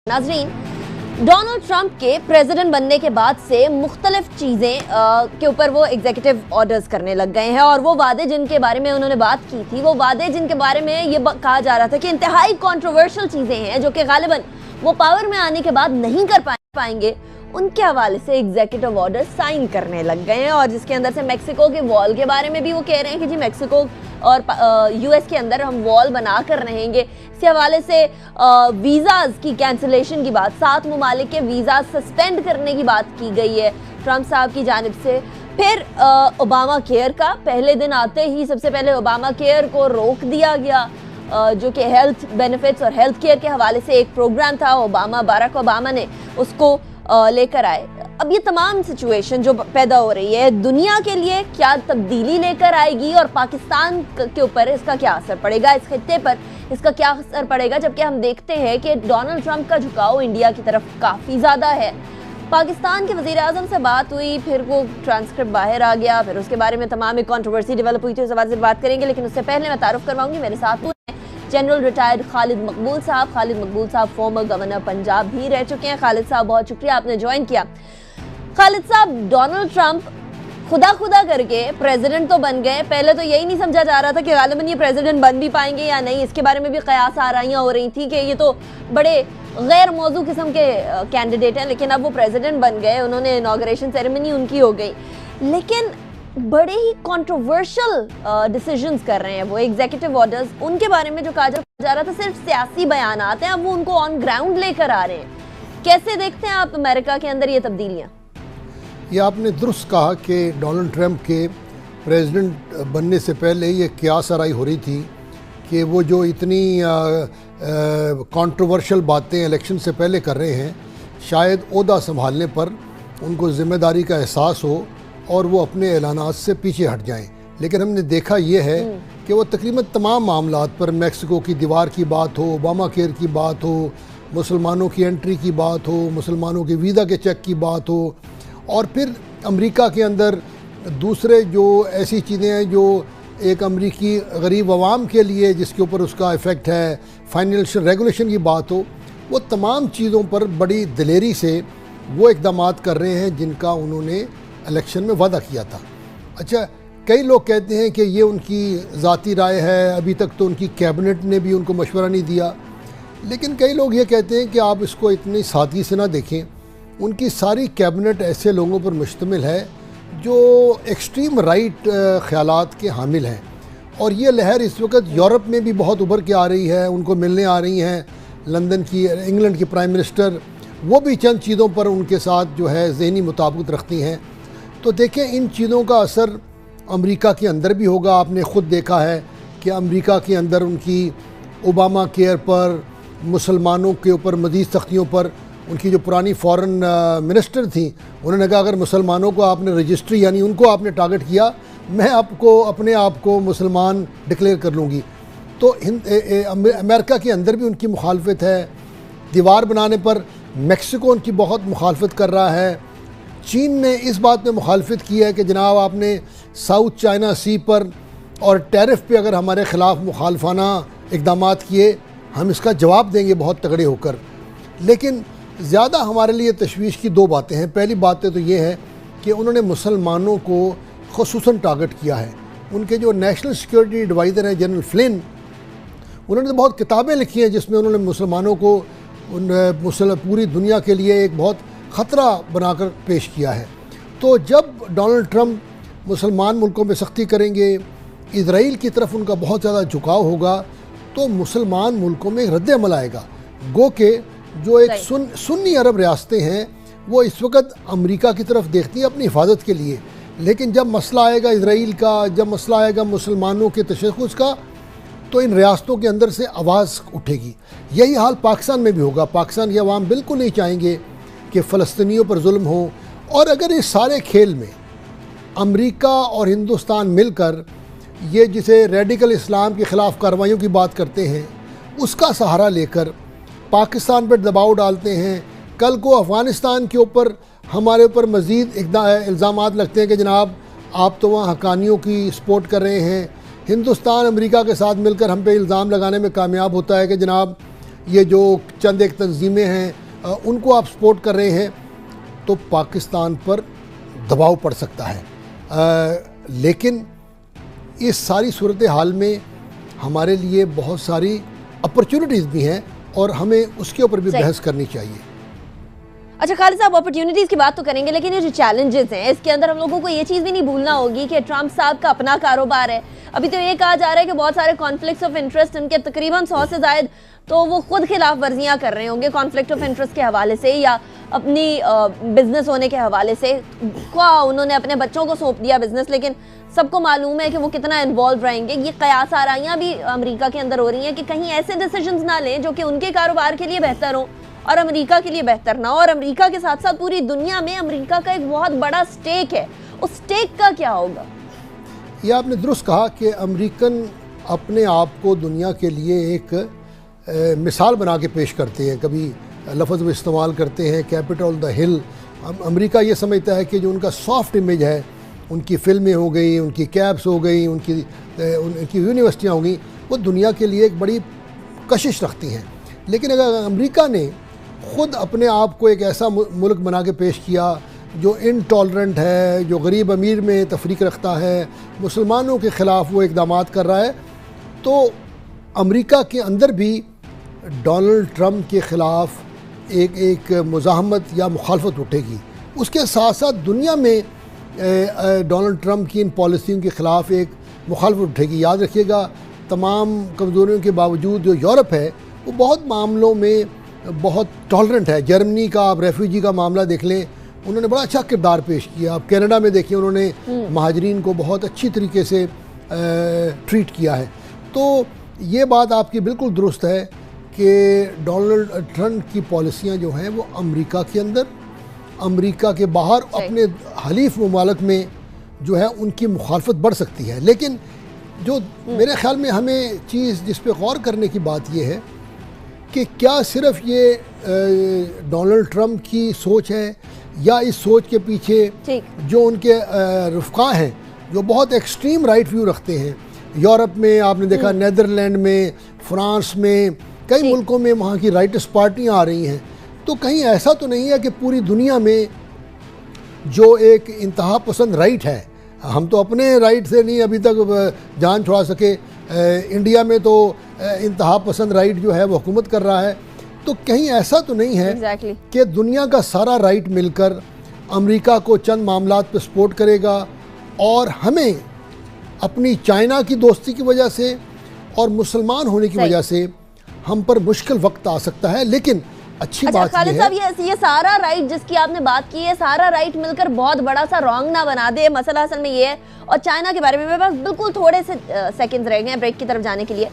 नाजरीन, Donald Trump के president बनने के बाद से मुख्तलिफ चीज़ें के ऊपर वो एग्जीक्यूटिव ऑर्डर्स करने लग गए हैं और वो वादे जिनके बारे में उन्होंने बात की थी, वो वादे जिनके बारे में ये कहा जा रहा था कि इंतहाई कंट्रोवर्शियल चीज़ें हैं जो कि गालिबन वो पावर में आने के बाद नहीं कर पाएंगे, उनके हवाले से एग्जीक्यूटिव ऑर्डर साइन करने लग गए हैं। और जिसके अंदर से मेक्सिको के वॉल के बारे में भी वो कह रहे हैं कि जी मेक्सिको और यूएस के अंदर हम वॉल बना कर रहेंगे। इसी हवाले से वीज़ाज की कैंसिलेशन की बात, 7 ममालिक के वीज़ा सस्पेंड करने की बात की गई है ट्रंप साहब की जानिब से। फिर ओबामा केयर का पहले दिन आते ही सबसे पहले ओबामा केयर को रोक दिया गया, जो कि हेल्थ बेनिफिट्स और हेल्थ केयर के हवाले से एक प्रोग्राम था, बाराक ओबामा ने उसको लेकर आए। अब ये तमाम सिचुएशन जो पैदा हो रही है दुनिया के लिए क्या तब्दीली लेकर आएगी और पाकिस्तान के ऊपर इसका क्या असर पड़ेगा, इस खित्ते पर इसका क्या असर पड़ेगा, जबकि हम देखते हैं कि डोनाल्ड ट्रंप का झुकाव इंडिया की तरफ काफ़ी ज़्यादा है। पाकिस्तान के वज़ीर आज़म से बात हुई, फिर वो ट्रांसक्रिप्ट बाहर आ गया, फिर उसके बारे में तमाम एक कॉन्ट्रोवर्सी डेवलप हुई थी, उस हवाले से बात करेंगे। लेकिन उससे पहले मैं तारुफ करवाऊंगी, मेरे साथ जनरल रिटायर्ड खालिद मकबूल साहब फॉर्मर गवर्नर पंजाब भी रह चुके हैं। खालिद साहब बहुत शुक्रिया आपने ज्वाइन किया। खालिद साहब, डोनाल्ड ट्रंप खुदा करके प्रेसिडेंट तो बन गए, पहले तो यही नहीं समझा जा रहा था कि गालिबन ये प्रेसिडेंट बन भी पाएंगे या नहीं, इसके बारे में भी कयास आराइयां हो रही थी कि ये तो बड़े गैर मौजू किस्म के कैंडिडेट हैं। लेकिन अब वो प्रेसिडेंट बन गए, उन्होंने इनॉग्रेशन सेरेमनी उनकी हो गई, लेकिन बड़े ही कंट्रोवर्शियल डिसीजंस कर रहे हैं वो एग्जीक्यूटिव ऑर्डर्स। उनके बारे में जो कहा जा रहा था सिर्फ सियासी बयान आते हैं, अब वो उनको ऑन ग्राउंड लेकर आ रहे हैं। कैसे देखते हैं आप अमेरिका के अंदर ये तब्दीलियां? ये आपने दुरुस्त कहा कि डोनाल्ड ट्रंप के प्रेसिडेंट बनने से पहले ये क़यास आराई हो रही थी कि वो जो इतनी कंट्रोवर्शियल बातें इलेक्शन से पहले कर रहे हैं, शायद ओहदा संभालने पर उनको ज़िम्मेदारी का एहसास हो और वो अपने ऐलानात से पीछे हट जाएं। लेकिन हमने देखा ये है कि वो तकरीबन तमाम मामलात पर, मेक्सिको की दीवार की बात हो, ओबामा केयर की बात हो, मुसलमानों की एंट्री की बात हो, मुसलमानों के वीज़ा के चेक की बात हो, और फिर अमेरिका के अंदर दूसरे जो ऐसी चीज़ें हैं जो एक अमेरिकी गरीब आवाम के लिए जिसके ऊपर उसका इफ़ेक्ट है, फाइनेंशियल रेगुलेशन की बात हो, वो तमाम चीज़ों पर बड़ी दिलेरी से वो इक़दाम कर रहे हैं जिनका उन्होंने इलेक्शन में वादा किया था। अच्छा, कई लोग कहते हैं कि ये उनकी ज़ाती राय है, अभी तक तो उनकी कैबिनेट ने भी उनको मशवरा नहीं दिया, लेकिन कई लोग ये कहते हैं कि आप इसको इतनी सादगी से ना देखें। उनकी सारी कैबिनेट ऐसे लोगों पर मुश्तमिल है जो एक्सट्रीम राइट ख्यालात के हामिल हैं, और ये लहर इस वक्त यूरोप में भी बहुत उभर के आ रही है, उनको मिलने आ रही हैं। लंदन की, इंग्लैंड की प्राइम मिनिस्टर, वो भी चंद चीज़ों पर उनके साथ जो है ज़हनी मुताबिकत रखती हैं। तो देखें, इन चीज़ों का असर अमेरिका के अंदर भी होगा। आपने ख़ुद देखा है कि अमेरिका के अंदर उनकी ओबामा केयर पर, मुसलमानों के ऊपर मज़ीद सख्तियों पर, उनकी जो पुरानी फॉरेन मिनिस्टर थी, उन्होंने कहा अगर मुसलमानों को आपने रजिस्ट्री यानी उनको आपने टारगेट किया, मैं आपको अपने आप को मुसलमान डिक्लेयर कर लूँगी। तो अमेरिका के अंदर भी उनकी मुखालफत है। दीवार बनाने पर मेक्सिको उनकी बहुत मुखालफत कर रहा है। चीन ने इस बात में मुखालफत की है कि जनाब आपने साउथ चाइना सी पर और टैरिफ पे अगर हमारे ख़िलाफ़ मुखालफाना इक़दाम किए, हम इसका जवाब देंगे बहुत तगड़े होकर। लेकिन ज़्यादा हमारे लिए तशवीश की 2 बातें हैं। पहली बातें तो ये है कि उन्होंने मुसलमानों को ख़ुसूसन टारगेट किया है। उनके जो नेशनल सिक्योरिटी एडवाइज़र हैं जनरल फ्लिन, उन्होंने तो बहुत किताबें लिखी हैं जिसमें उन्होंने मुसलमानों को पूरी दुनिया के लिए एक बहुत ख़तरा बनाकर पेश किया है। तो जब डोनाल्ड ट्रंप मुसलमान मुल्कों में सख्ती करेंगे, इजराइल की तरफ उनका बहुत ज़्यादा झुकाव होगा, तो मुसलमान मुल्कों में रद्द-ए-अमल आएगा। गो के जो एक सुन्नी अरब रियासतें हैं वो इस वक्त अमेरिका की तरफ देखती हैं अपनी हिफाजत के लिए, लेकिन जब मसला आएगा इजराइल का, जब मसला आएगा मुसलमानों के तशख़्ख़ुस का, तो इन रियासतों के अंदर से आवाज़ उठेगी। यही हाल पाकिस्तान में भी होगा। पाकिस्तान की आवाम बिल्कुल नहीं चाहेंगे कि फ़लस्तीनियों पर जुल्म हो, और अगर इस सारे खेल में अमेरिका और हिंदुस्तान मिलकर ये जिसे रेडिकल इस्लाम के ख़िलाफ़ कार्रवाइयों की बात करते हैं, उसका सहारा लेकर पाकिस्तान पर दबाव डालते हैं, कल को अफ़गानिस्तान के ऊपर हमारे ऊपर मज़ीद इल्ज़ामात लगते हैं कि जनाब आप तो वहाँ हक़ानियों की सपोर्ट कर रहे हैं, हिंदुस्तान अमेरिका के साथ मिलकर हम पे इल्ज़ाम लगाने में कामयाब होता है कि जनाब ये जो चंद एक तंजीमें हैं उनको आप सपोर्ट कर रहे हैं, तो पाकिस्तान पर दबाव पड़ सकता है। लेकिन इस सारी सूरत हाल में हमारे लिए बहुत सारी अपॉर्चुनिटीज़ भी हैं और हमें उसके ऊपर भी बहस करनी चाहिए। अच्छा खालिद साहब, अपॉर्चुनिटीज की बात तो करेंगे, लेकिन ये जो चैलेंजेस हैं इसके अंदर हम लोगों को ये चीज़ भी नहीं भूलना होगी कि ट्रंप साहब का अपना कारोबार है। अभी तो ये कहा जा रहा है कि बहुत सारे कॉन्फ्लिक्ट्स ऑफ इंटरेस्ट उनके तकरीबन 100 से ज़ायद तो वो खुद खिलाफ वर्जियाँ कर रहे होंगे कॉन्फ्लिक्ट ऑफ इंटरेस्ट के हवाले से या अपनी बिजनेस होने के हवाले से। उन्होंने अपने बच्चों को सौंप दिया बिजनेस, लेकिन सबको मालूम है कि वो कितना इन्वॉल्व रहेंगे। ये कयास आराइयाँ भी अमेरिका के अंदर हो रही हैं कि कहीं ऐसे डिसीजंस ना लें जो कि उनके कारोबार के लिए बेहतर हो और अमेरिका के लिए बेहतर ना हो। और अमेरिका के साथ साथ पूरी दुनिया में अमेरिका का एक बहुत बड़ा स्टेक है, उस स्टेक का क्या होगा? ये आपने दुरुस्त कहा कि अमेरिकन अपने आप को दुनिया के लिए एक मिसाल बना के पेश करते हैं। कभी लफ्ज़ वो इस्तेमाल करते हैं कैपिटल द हिल। अमेरिका ये समझता है कि जो उनका सॉफ्ट इमेज है, उनकी फ़िल्में हो गई, उनकी कैब्स हो गई, उनकी यूनिवर्सिटियाँ हो गई, वो दुनिया के लिए एक बड़ी कशिश रखती हैं। लेकिन अगर अमेरिका ने ख़ुद अपने आप को एक ऐसा मुल्क बना के पेश किया जो इनटॉलरेंट है, जो गरीब अमीर में तफरीक रखता है, मुसलमानों के ख़िलाफ़ वो इक़दाम कर रहा है, तो अमेरिका के अंदर भी डोनाल्ड ट्रंप के ख़िलाफ़ एक मुज़ाहमत या मुखालफत उठेगी। उसके साथ साथ दुनिया में डोनाल्ड ट्रंप की इन पॉलिसियों के ख़िलाफ़ एक मुखालफत उठेगी। याद रखिएगा, तमाम कमज़ोरियों के बावजूद जो यूरोप है वो बहुत मामलों में बहुत टॉलरेंट है। जर्मनी का आप रेफ्यूजी का मामला देख लें, उन्होंने बड़ा अच्छा किरदार पेश किया। आप कनाडा में देखिए, उन्होंने महाजरीन को बहुत अच्छी तरीके से ट्रीट किया है। तो ये बात आपकी बिल्कुल दुरुस्त है कि डोनाल्ड ट्रंप की पॉलिसियाँ जो हैं वो अमेरिका के अंदर, अमेरिका के बाहर अपने हलीफ ममालिक में जो है उनकी मुखालफत बढ़ सकती है। लेकिन जो मेरे ख्याल में हमें चीज़ जिस पे गौर करने की बात यह है कि क्या सिर्फ ये डोनाल्ड ट्रंप की सोच है या इस सोच के पीछे जो उनके रुफ़का हैं जो बहुत एक्सट्रीम राइट व्यू रखते हैं। यूरोप में आपने देखा, नीदरलैंड में, फ्रांस में, कई मुल्कों में वहाँ की राइटिस्ट पार्टियाँ आ रही हैं। तो कहीं ऐसा तो नहीं है कि पूरी दुनिया में जो एक इंतहा पसंद राइट है, हम तो अपने राइट से नहीं अभी तक जान छुड़ा सके, इंडिया में तो इंतहा पसंद राइट जो है वो हुकूमत कर रहा है। तो कहीं ऐसा तो नहीं है कि दुनिया का सारा राइट मिलकर अमेरिका को चंद मामलात पे सपोर्ट करेगा और हमें अपनी चाइना की दोस्ती की वजह से और मुसलमान होने की वजह से हम पर मुश्किल वक्त आ सकता है। लेकिन अच्छी बात खालिद साहब, ये सारा राइट जिसकी आपने बात की है, सारा राइट मिलकर बहुत बड़ा सा रॉन्ग ना बना दे। मसला असल में ये है। और चाइना के बारे में मेरे पास बिल्कुल थोड़े से सेकंड्स रह गए हैं ब्रेक की तरफ जाने के लिए।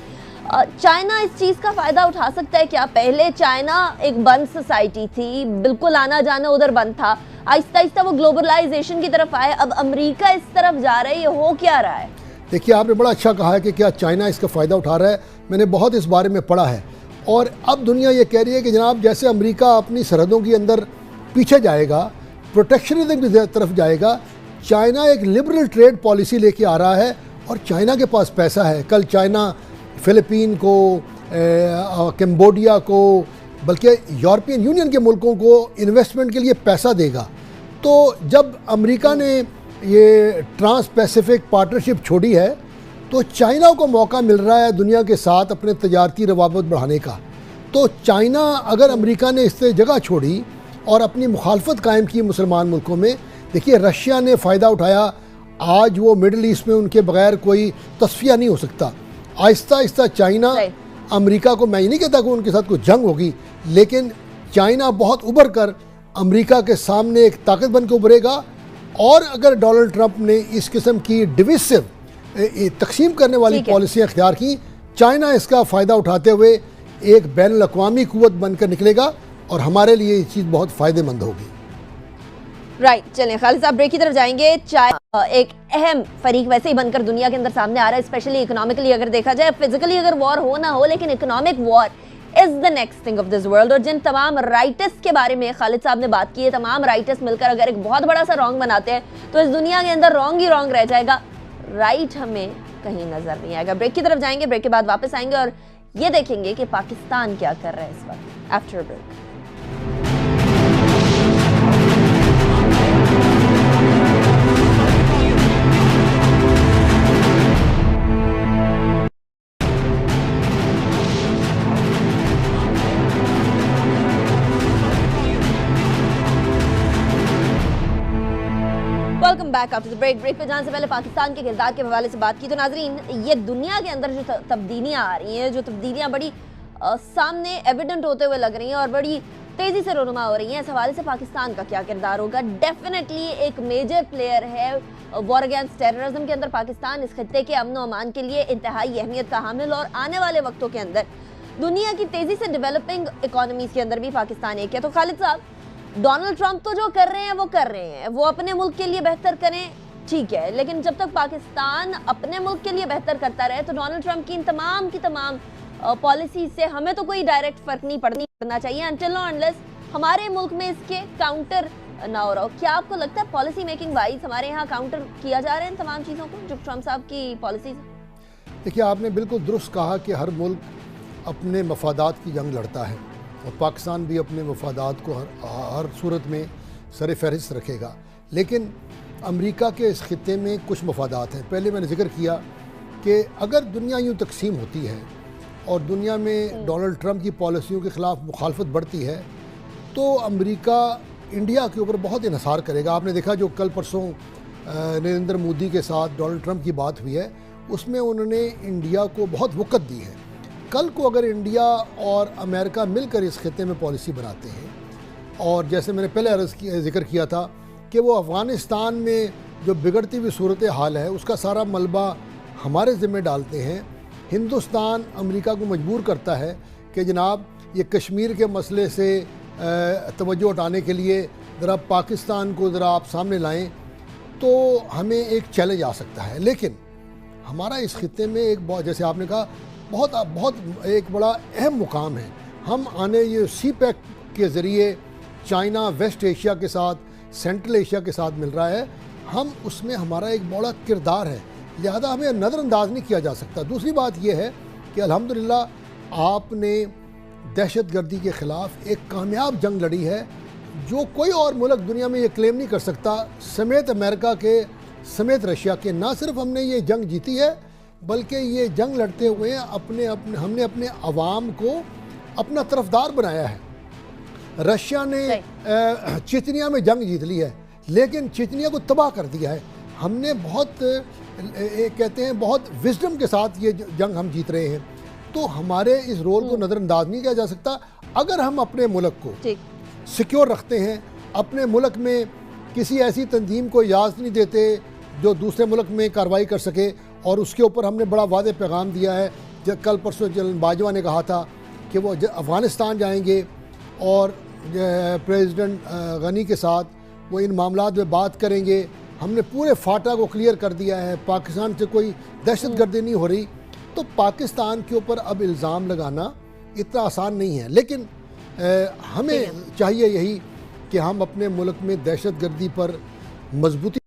चाइना इस चीज़ का फ़ायदा उठा सकता है क्या? पहले चाइना एक बंद सोसाइटी थी, बिल्कुल आना जाना उधर बंद था, आहिस्ता आहिस्ता वो ग्लोबलाइजेशन की तरफ आए, अब अमेरिका इस तरफ जा रहा है, ये हो क्या रहा है? देखिए, आपने बड़ा अच्छा कहा है कि क्या चाइना इसका फ़ायदा उठा रहा है। मैंने बहुत इस बारे में पढ़ा है और अब दुनिया ये कह रही है कि जनाब जैसे अमेरिका अपनी सरहदों के अंदर पीछे जाएगा, प्रोटेक्शनिज्म की तरफ जाएगा, चाइना एक लिबरल ट्रेड पॉलिसी लेके आ रहा है और चाइना के पास पैसा है। कल चाइना फ़िलिपीन को, कंबोडिया को, बल्कि यूरोपियन यूनियन के मुल्कों को इन्वेस्टमेंट के लिए पैसा देगा। तो जब अमेरिका ने ये ट्रांस पैसिफिक पार्टनरशिप छोड़ी है तो चाइना को मौका मिल रहा है दुनिया के साथ अपने तजारती रवाबत बढ़ाने का। तो चाइना अगर अमेरिका ने इससे जगह छोड़ी और अपनी मुखालफत कायम की मुसलमान मुल्कों में, देखिए रशिया ने फ़ायदा उठाया। आज वो मिडल ईस्ट में उनके बगैर कोई तस्फिया नहीं हो सकता। आहिस्ता आहिस्ता चाइना अमेरिका को, मैं ये नहीं कहता कि उनके साथ कोई जंग होगी, लेकिन चाइना बहुत उभर कर अमेरिका के सामने एक ताकत बन के उभरेगा। और अगर डोनाल्ड ट्रंप ने इस किस्म की डिविसिव तकसीम करने वाली पॉलिसियाँ अख्तियार की, चाइना इसका फ़ायदा उठाते हुए एक बैनुल अक़वामी क़ुव्वत बनकर निकलेगा और हमारे लिए ये चीज़ बहुत फ़ायदेमंद होगी। राइट, चलें खालिद साहब ब्रेक की तरफ जाएंगे। चाइना एक अहम फरीक वैसे ही बनकर दुनिया के अंदर सामने आ रहा है, स्पेशली इकोनॉमिकली अगर देखा जाए। फिजिकली अगर वॉर हो ना हो, लेकिन economic war is the next thing of this world. और जिन तमाम राइटिस्ट के बारे में खालिद साहब ने बात की है, तमाम राइटिस्ट मिलकर अगर एक बहुत बड़ा सा रॉन्ग बनाते हैं तो इस दुनिया के अंदर रॉन्ग ही रॉन्ग रह जाएगा, राइट हमें कहीं नजर नहीं आएगा। ब्रेक की तरफ जाएंगे, ब्रेक के बाद वापस आएंगे और ये देखेंगे कि पाकिस्तान क्या कर रहा है इस वक्त after break. Welcome back after the break पे जाने से पहले पाकिस्तान के किरदार के हवाले से बात की तो नाजरीन, ये दुनिया के अंदर जो तब्दीलियां आ रही हैं, जो तब्दीलियां बड़ी सामने एविडेंट होते हुए लग रही हैं और बड़ी तेजी से रोनुमा हो रही हैं, इस हवाले से पाकिस्तान का क्या किरदार होगा। डेफिनेटली एक मेजर प्लेयर है वॉर अगेंस्ट टेररिज्म के अंदर पाकिस्तान। इस खत्ते के अमन व अमान के लिए इंतहाई अहमियत का हामिल और आने वाले वक्तों के अंदर दुनिया की तेजी से डेवलपिंग इकोनॉमीज के अंदर भी पाकिस्तान एक है। तो खालिद साहब, डोनाल्ड ट्रंप तो जो कर रहे हैं वो कर रहे हैं, वो अपने मुल्क के लिए बेहतर करें, ठीक है, लेकिन जब तक पाकिस्तान अपने मुल्क के लिए बेहतर करता रहे तो डोनाल्ड ट्रंप की तमाम पॉलिसी से हमें तो कोई डायरेक्ट फर्क नहीं पड़ना चाहिए अनटिल अनलेस हमारे मुल्क में इसके काउंटर ना हो रहा हो। क्या आपको लगता है पॉलिसी मेकिंग वाइज हमारे यहाँ काउंटर किया जा रहा है इन तमाम चीज़ों को जो ट्रंप साहब की पॉलिसीज? देखिए, आपने बिल्कुल दुरुस्त कहा कि हर मुल्क अपने मफादात की जंग लड़ता है और पाकिस्तान भी अपने मफादात को हर सूरत में सर फहरिस्त रखेगा। लेकिन अमेरिका के इस खित्ते में कुछ मफादात हैं। पहले मैंने जिक्र किया कि अगर दुनिया यूँ तकसीम होती है और दुनिया में डोनाल्ड ट्रंप की पॉलिसियों के ख़िलाफ़ मुखालफत बढ़ती है तो अमेरिका इंडिया के ऊपर बहुत इन्हिसार करेगा। आपने देखा जो कल परसों नरेंद्र मोदी के साथ डोनाल्ड ट्रंप की बात हुई है, उसमें उन्होंने इंडिया को बहुत वक़्त दी है। कल को अगर इंडिया और अमेरिका मिलकर इस खित्ते में पॉलिसी बनाते हैं और जैसे मैंने पहले जिक्र किया था कि वो अफ़गानिस्तान में जो बिगड़ती हुई सूरत हाल है उसका सारा मलबा हमारे ज़िम्मे डालते हैं, हिंदुस्तान अमेरिका को मजबूर करता है कि जनाब ये कश्मीर के मसले से तवज्जो हटाने के लिए ज़रा पाकिस्तान को ज़रा आप सामने लाएं, तो हमें एक चैलेंज आ सकता है। लेकिन हमारा इस खित्ते में एक बहुत, जैसे आपने कहा, बहुत एक बड़ा अहम मुकाम है। हम आने ये सी पैक के ज़रिए चाइना वेस्ट एशिया के साथ, सेंट्रल एशिया के साथ मिल रहा है, हम उसमें हमारा एक बड़ा किरदार है, लिहाजा हमें नज़रअंदाज नहीं किया जा सकता। दूसरी बात यह है कि अल्हम्दुलिल्लाह आपने दहशतगर्दी के ख़िलाफ़ एक कामयाब जंग लड़ी है जो कोई और मुल्क दुनिया में ये क्लेम नहीं कर सकता, समेत अमेरिका के, समेत रशिया के। ना सिर्फ हमने ये जंग जीती है बल्कि ये जंग लड़ते हुए हमने अपने अवाम को अपना तरफदार बनाया है। रशिया ने चेचनिया में जंग जीत ली है लेकिन चेचनिया को तबाह कर दिया है। हमने बहुत कहते हैं बहुत विजडम के साथ ये जंग हम जीत रहे हैं। तो हमारे इस रोल को नज़रअंदाज नहीं किया जा सकता। अगर हम अपने मुल्क को सिक्योर रखते हैं, अपने मुल्क में किसी ऐसी तंजीम को इजाज़त नहीं देते जो दूसरे मुल्क में कार्रवाई कर सके, और उसके ऊपर हमने बड़ा वादे पैगाम दिया है। जब कल परसों जनरल बाजवा ने कहा था कि वो अफ़गानिस्तान जाएंगे और प्रेसिडेंट गनी के साथ वो इन मामलात में बात करेंगे। हमने पूरे फाटा को क्लियर कर दिया है, पाकिस्तान से कोई दहशतगर्दी नहीं हो रही। तो पाकिस्तान के ऊपर अब इल्ज़ाम लगाना इतना आसान नहीं है, लेकिन हमें चाहिए यही कि हम अपने मुल्क में दहशतगर्दी पर मजबूती